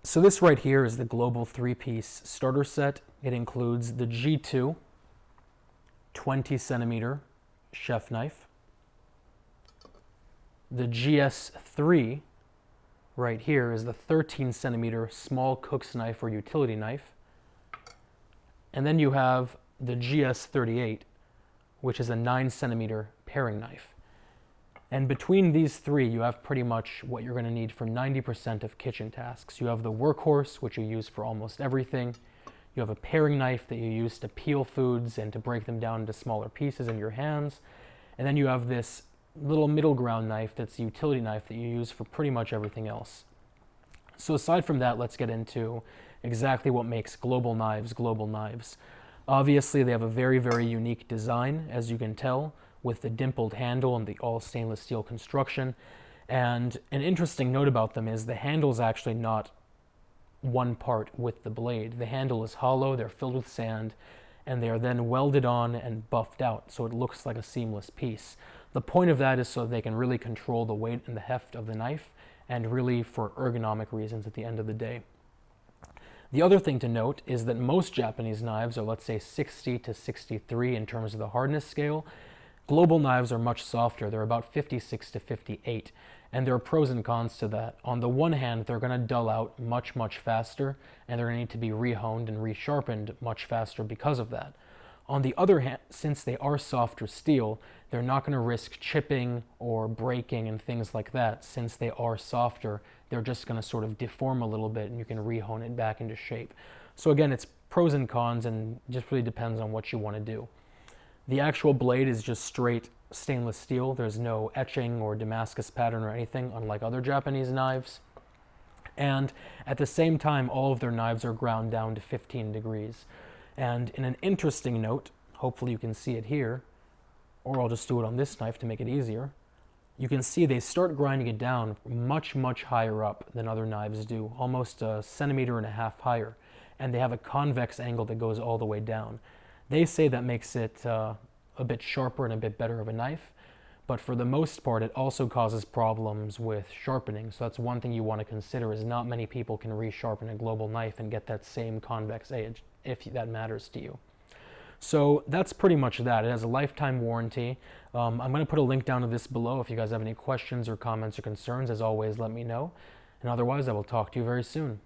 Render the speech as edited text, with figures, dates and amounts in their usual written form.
So this right here is the global 3-piece starter set. It includes the G2 20 centimeter chef knife, the GS3 right here is the 13 centimeter small cook's knife or utility knife, and then you have the GS38, which is a 9 centimeter paring knife. And between these three, you have pretty much what you're going to need for 90% of kitchen tasks. You have the workhorse, which you use for almost everything. You have a paring knife that you use to peel foods and to break them down into smaller pieces in your hands. And then you have this little middle ground knife that's a utility knife that you use for pretty much everything else. So aside from that, let's get into exactly what makes global knives global knives. Obviously, they have a very, very unique design, as you can tell, with the dimpled handle and the all stainless steel construction. And an interesting note about them is the handle is actually not one part with the blade. The handle is hollow, they're filled with sand, and they are then welded on and buffed out, so it looks like a seamless piece. The point of that is so they can really control the weight and the heft of the knife, and really for ergonomic reasons at the end of the day. The other thing to note is that most Japanese knives are, let's say, 60 to 63 in terms of the hardness scale. Global knives are much softer. They're about 56 to 58, and there are pros and cons to that. On the one hand, they're going to dull out much, much faster, and they're going to need to be rehoned and resharpened much faster because of that. On the other hand, since they are softer steel, they're not going to risk chipping or breaking and things like that. Since they are softer, they're just going to sort of deform a little bit, and you can rehone it back into shape. So again, it's pros and cons, and just really depends on what you want to do. The actual blade is just straight stainless steel. There's no etching or Damascus pattern or anything, unlike other Japanese knives. And at the same time, all of their knives are ground down to 15 degrees. And in an interesting note, hopefully you can see it here, or I'll just do it on this knife to make it easier. You can see they start grinding it down much, much higher up than other knives do, almost 1.5 centimeters higher. And they have a convex angle that goes all the way down. They say that makes it a bit sharper and a bit better of a knife, but for the most part, it also causes problems with sharpening. So that's one thing you want to consider, is not many people can resharpen a global knife and get that same convex edge, if that matters to you. So that's pretty much that. It has a lifetime warranty. I'm going to put a link down to this below. If you guys have any questions or comments or concerns, as always, let me know. And otherwise, I will talk to you very soon.